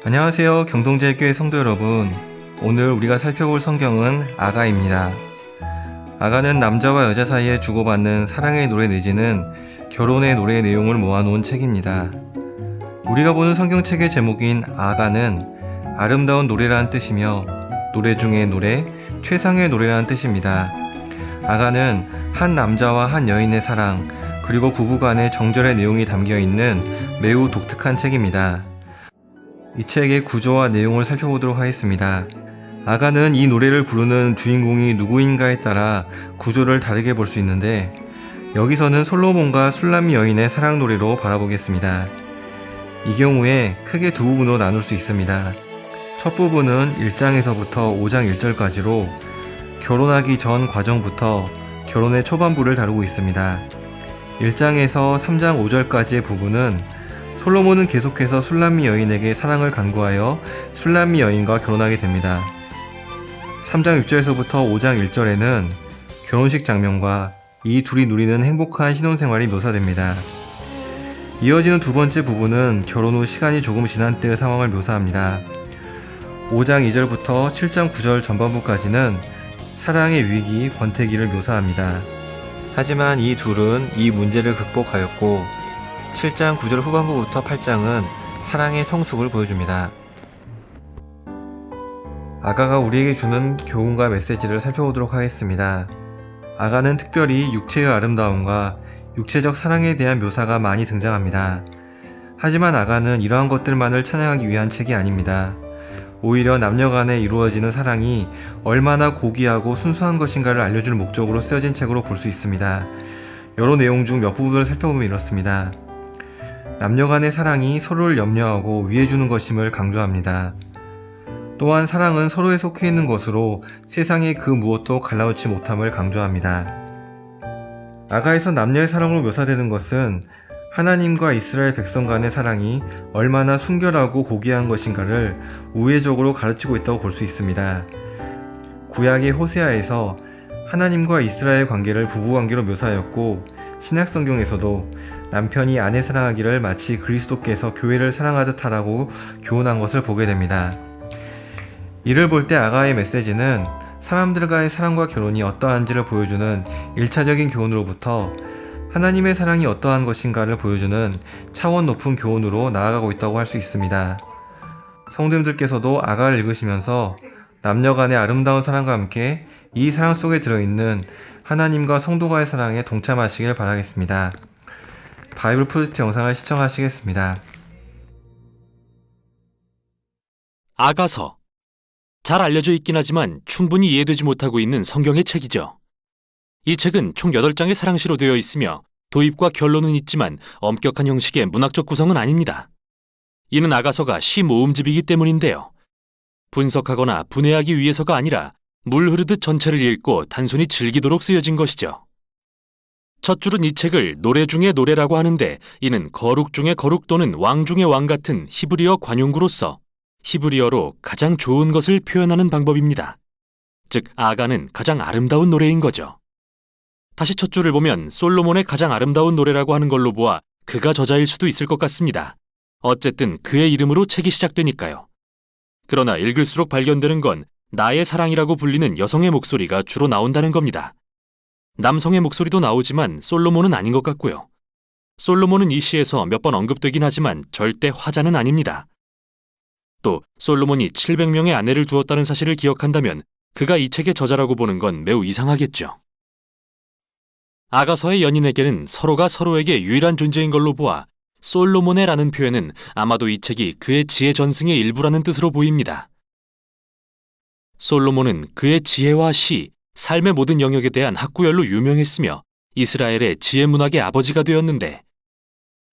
안녕하세요. 경동제일교회 성도 여러분. 오늘 우리가 살펴볼 성경은 아가입니다. 아가는 남자와 여자 사이에 주고받는 사랑의 노래 내지는 결혼의 노래의 내용을 모아놓은 책입니다. 우리가 보는 성경책의 제목인 아가는 아름다운 노래라는 뜻이며 노래 중의 노래, 최상의 노래라는 뜻입니다. 아가는 한 남자와 한 여인의 사랑, 그리고 부부간의 정절의 내용이 담겨있는 매우 독특한 책입니다. 이 책의 구조와 내용을 살펴보도록 하겠습니다. 아가는 이 노래를 부르는 주인공이 누구인가에 따라 구조를 다르게 볼 수 있는데, 여기서는 솔로몬과 술람미 여인의 사랑 노래로 바라보겠습니다. 이 경우에 크게 두 부분으로 나눌 수 있습니다. 첫 부분은 1장에서부터 5장 1절까지로 결혼하기 전 과정부터 결혼의 초반부를 다루고 있습니다. 1장에서 3장 5절까지의 부분은 솔로몬은 계속해서 술람미 여인에게 사랑을 간구하여 술람미 여인과 결혼하게 됩니다. 3장 6절에서부터 5장 1절에는 결혼식 장면과 이 둘이 누리는 행복한 신혼생활이 묘사됩니다. 이어지는 두 번째 부분은 결혼 후 시간이 조금 지난 때의 상황을 묘사합니다. 5장 2절부터 7장 9절 전반부까지는 사랑의 위기, 권태기를 묘사합니다. 하지만 이 둘은 이 문제를 극복하였고 7장 9절 후반부부터 8장은 사랑의 성숙을 보여줍니다. 아가가 우리에게 주는 교훈과 메시지를 살펴보도록 하겠습니다. 아가는 특별히 육체의 아름다움과 육체적 사랑에 대한 묘사가 많이 등장합니다. 하지만 아가는 이러한 것들만을 찬양하기 위한 책이 아닙니다. 오히려 남녀 간에 이루어지는 사랑이 얼마나 고귀하고 순수한 것인가를 알려줄 목적으로 쓰여진 책으로 볼 수 있습니다. 여러 내용 중 몇 부분을 살펴보면 이렇습니다. 남녀 간의 사랑이 서로를 염려하고 위해주는 것임을 강조합니다. 또한 사랑은 서로에 속해 있는 것으로 세상의 그 무엇도 갈라놓지 못함을 강조합니다. 아가에서 남녀의 사랑으로 묘사되는 것은 하나님과 이스라엘 백성 간의 사랑이 얼마나 순결하고 고귀한 것인가를 우회적으로 가르치고 있다고 볼 수 있습니다. 구약의 호세아에서 하나님과 이스라엘 관계를 부부관계로 묘사하였고, 신약성경에서도 남편이 아내 사랑하기를 마치 그리스도께서 교회를 사랑하듯 하라고 교훈한 것을 보게 됩니다. 이를 볼 때 아가의 메시지는 사람들과의 사랑과 결혼이 어떠한지를 보여주는 1차적인 교훈으로부터 하나님의 사랑이 어떠한 것인가를 보여주는 차원 높은 교훈으로 나아가고 있다고 할 수 있습니다. 성도님들께서도 아가를 읽으시면서 남녀 간의 아름다운 사랑과 함께 이 사랑 속에 들어있는 하나님과 성도와의 사랑에 동참하시길 바라겠습니다. 바이블 프로젝트 영상을 시청하시겠습니다. 아가서. 잘 알려져 있긴 하지만 충분히 이해되지 못하고 있는 성경의 책이죠. 이 책은 총 8장의 사랑시로 되어 있으며 도입과 결론은 있지만 엄격한 형식의 문학적 구성은 아닙니다. 이는 아가서가 시 모음집이기 때문인데요. 분석하거나 분해하기 위해서가 아니라 물 흐르듯 전체를 읽고 단순히 즐기도록 쓰여진 것이죠. 첫 줄은 이 책을 노래 중의 노래라고 하는데, 이는 거룩 중의 거룩 또는 왕 중의 왕 같은 히브리어 관용구로서 히브리어로 가장 좋은 것을 표현하는 방법입니다. 즉, 아가는 가장 아름다운 노래인 거죠. 다시 첫 줄을 보면 솔로몬의 가장 아름다운 노래라고 하는 걸로 보아 그가 저자일 수도 있을 것 같습니다. 어쨌든 그의 이름으로 책이 시작되니까요. 그러나 읽을수록 발견되는 건 나의 사랑이라고 불리는 여성의 목소리가 주로 나온다는 겁니다. 남성의 목소리도 나오지만 솔로몬은 아닌 것 같고요. 솔로몬은 이 시에서 몇 번 언급되긴 하지만 절대 화자는 아닙니다. 또 솔로몬이 700명의 아내를 두었다는 사실을 기억한다면 그가 이 책의 저자라고 보는 건 매우 이상하겠죠. 아가서의 연인에게는 서로가 서로에게 유일한 존재인 걸로 보아 솔로몬의라는 표현은 아마도 이 책이 그의 지혜 전승의 일부라는 뜻으로 보입니다. 솔로몬은 그의 지혜와 시, 삶의 모든 영역에 대한 학구열로 유명했으며 이스라엘의 지혜 문학의 아버지가 되었는데,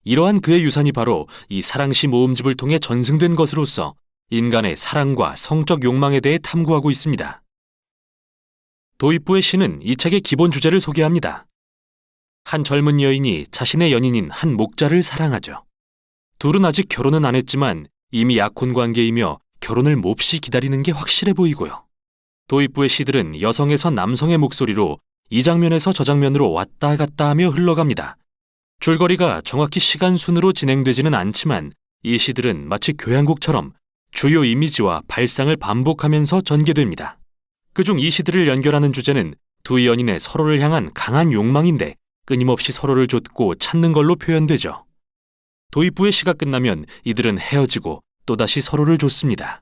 이러한 그의 유산이 바로 이 사랑시 모음집을 통해 전승된 것으로서 인간의 사랑과 성적 욕망에 대해 탐구하고 있습니다. 도입부의 시는 이 책의 기본 주제를 소개합니다. 한 젊은 여인이 자신의 연인인 한 목자를 사랑하죠. 둘은 아직 결혼은 안 했지만 이미 약혼 관계이며 결혼을 몹시 기다리는 게 확실해 보이고요. 도입부의 시들은 여성에서 남성의 목소리로 이 장면에서 저 장면으로 왔다 갔다 하며 흘러갑니다. 줄거리가 정확히 시간 순으로 진행되지는 않지만 이 시들은 마치 교향곡처럼 주요 이미지와 발상을 반복하면서 전개됩니다. 그중 이 시들을 연결하는 주제는 두 연인의 서로를 향한 강한 욕망인데 끊임없이 서로를 좇고 찾는 걸로 표현되죠. 도입부의 시가 끝나면 이들은 헤어지고 또다시 서로를 좇습니다.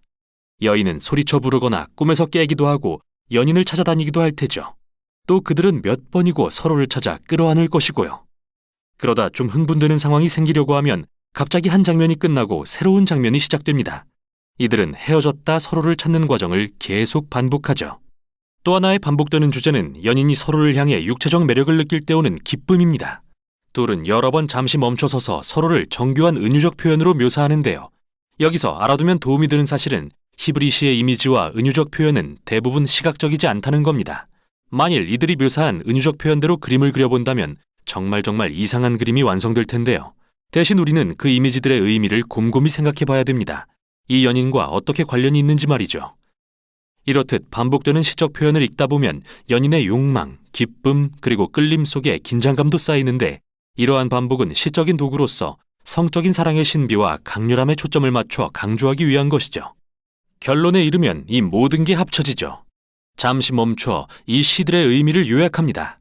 여인은 소리쳐 부르거나 꿈에서 깨기도 하고 연인을 찾아다니기도 할 테죠. 또 그들은 몇 번이고 서로를 찾아 끌어안을 것이고요. 그러다 좀 흥분되는 상황이 생기려고 하면 갑자기 한 장면이 끝나고 새로운 장면이 시작됩니다. 이들은 헤어졌다 서로를 찾는 과정을 계속 반복하죠. 또 하나의 반복되는 주제는 연인이 서로를 향해 육체적 매력을 느낄 때 오는 기쁨입니다. 둘은 여러 번 잠시 멈춰서서 서로를 정교한 은유적 표현으로 묘사하는데요. 여기서 알아두면 도움이 되는 사실은 히브리시의 이미지와 은유적 표현은 대부분 시각적이지 않다는 겁니다. 만일 이들이 묘사한 은유적 표현대로 그림을 그려본다면 정말 이상한 그림이 완성될 텐데요. 대신 우리는 그 이미지들의 의미를 곰곰이 생각해 봐야 됩니다. 이 연인과 어떻게 관련이 있는지 말이죠. 이렇듯 반복되는 시적 표현을 읽다 보면 연인의 욕망, 기쁨, 그리고 끌림 속에 긴장감도 쌓이는데 이러한 반복은 시적인 도구로서 성적인 사랑의 신비와 강렬함에 초점을 맞춰 강조하기 위한 것이죠. 결론에 이르면 이 모든 게 합쳐지죠. 잠시 멈춰 이 시들의 의미를 요약합니다.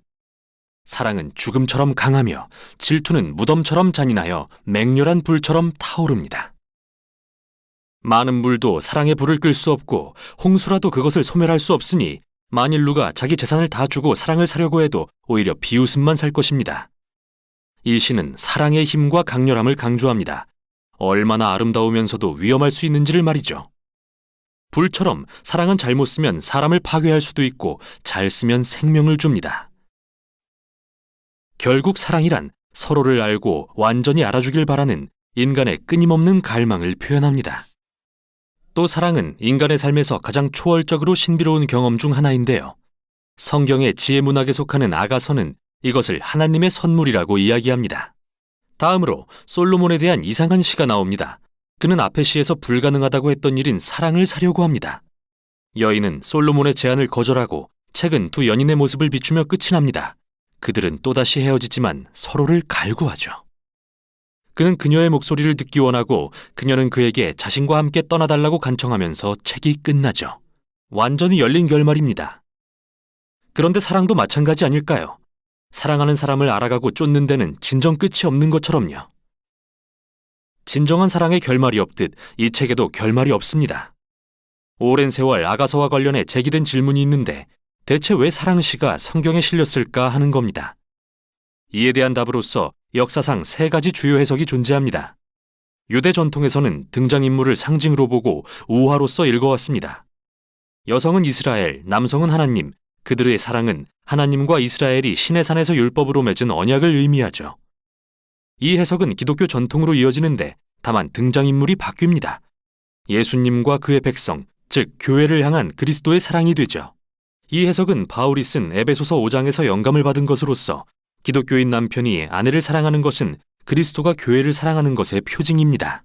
사랑은 죽음처럼 강하며 질투는 무덤처럼 잔인하여 맹렬한 불처럼 타오릅니다. 많은 물도 사랑의 불을 끌 수 없고 홍수라도 그것을 소멸할 수 없으니 만일 누가 자기 재산을 다 주고 사랑을 사려고 해도 오히려 비웃음만 살 것입니다. 이 시는 사랑의 힘과 강렬함을 강조합니다. 얼마나 아름다우면서도 위험할 수 있는지를 말이죠. 불처럼 사랑은 잘못 쓰면 사람을 파괴할 수도 있고 잘 쓰면 생명을 줍니다. 결국 사랑이란 서로를 알고 완전히 알아주길 바라는 인간의 끊임없는 갈망을 표현합니다. 또 사랑은 인간의 삶에서 가장 초월적으로 신비로운 경험 중 하나인데요. 성경의 지혜 문학에 속하는 아가서는 이것을 하나님의 선물이라고 이야기합니다. 다음으로 솔로몬에 대한 이상한 시가 나옵니다. 그는 앞의 시에서 불가능하다고 했던 일인 사랑을 사려고 합니다. 여인은 솔로몬의 제안을 거절하고 책은 두 연인의 모습을 비추며 끝이 납니다. 그들은 또다시 헤어지지만 서로를 갈구하죠. 그는 그녀의 목소리를 듣기 원하고 그녀는 그에게 자신과 함께 떠나달라고 간청하면서 책이 끝나죠. 완전히 열린 결말입니다. 그런데 사랑도 마찬가지 아닐까요? 사랑하는 사람을 알아가고 쫓는 데는 진정 끝이 없는 것처럼요. 진정한 사랑의 결말이 없듯 이 책에도 결말이 없습니다. 오랜 세월 아가서와 관련해 제기된 질문이 있는데 대체 왜 사랑시가 성경에 실렸을까 하는 겁니다. 이에 대한 답으로서 역사상 세 가지 주요 해석이 존재합니다. 유대 전통에서는 등장인물을 상징으로 보고 우화로서 읽어왔습니다. 여성은 이스라엘, 남성은 하나님, 그들의 사랑은 하나님과 이스라엘이 시내산에서 율법으로 맺은 언약을 의미하죠. 이 해석은 기독교 전통으로 이어지는데 다만 등장인물이 바뀝니다. 예수님과 그의 백성, 즉 교회를 향한 그리스도의 사랑이 되죠. 이 해석은 바울이 쓴 에베소서 5장에서 영감을 받은 것으로서 기독교인 남편이 아내를 사랑하는 것은 그리스도가 교회를 사랑하는 것의 표징입니다.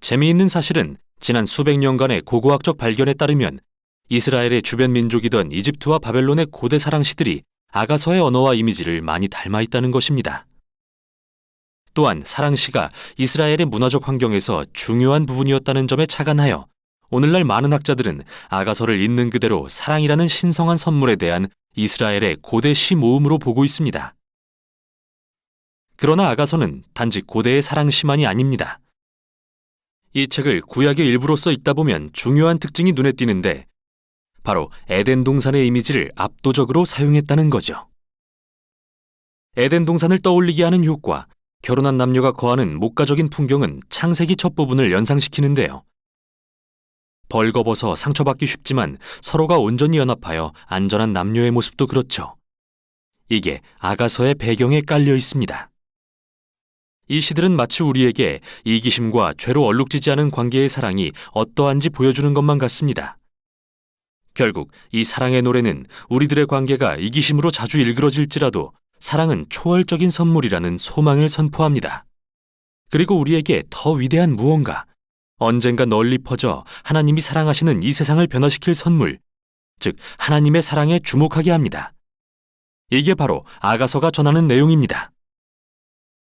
재미있는 사실은 지난 수백 년간의 고고학적 발견에 따르면 이스라엘의 주변 민족이던 이집트와 바벨론의 고대 사랑 시들이 아가서의 언어와 이미지를 많이 닮아 있다는 것입니다. 또한 사랑시가 이스라엘의 문화적 환경에서 중요한 부분이었다는 점에 착안하여 오늘날 많은 학자들은 아가서를 있는 그대로 사랑이라는 신성한 선물에 대한 이스라엘의 고대 시 모음으로 보고 있습니다. 그러나 아가서는 단지 고대의 사랑시만이 아닙니다. 이 책을 구약의 일부로서 읽다 보면 중요한 특징이 눈에 띄는데 바로 에덴 동산의 이미지를 압도적으로 사용했다는 거죠. 에덴 동산을 떠올리게 하는 효과, 결혼한 남녀가 거하는 목가적인 풍경은 창세기 첫 부분을 연상시키는데요. 벌거벗어 상처받기 쉽지만 서로가 온전히 연합하여 안전한 남녀의 모습도 그렇죠. 이게 아가서의 배경에 깔려 있습니다. 이 시들은 마치 우리에게 이기심과 죄로 얼룩지지 않은 관계의 사랑이 어떠한지 보여주는 것만 같습니다. 결국 이 사랑의 노래는 우리들의 관계가 이기심으로 자주 일그러질지라도 사랑은 초월적인 선물이라는 소망을 선포합니다. 그리고 우리에게 더 위대한 무언가, 언젠가 널리 퍼져 하나님이 사랑하시는 이 세상을 변화시킬 선물, 즉 하나님의 사랑에 주목하게 합니다. 이게 바로 아가서가 전하는 내용입니다.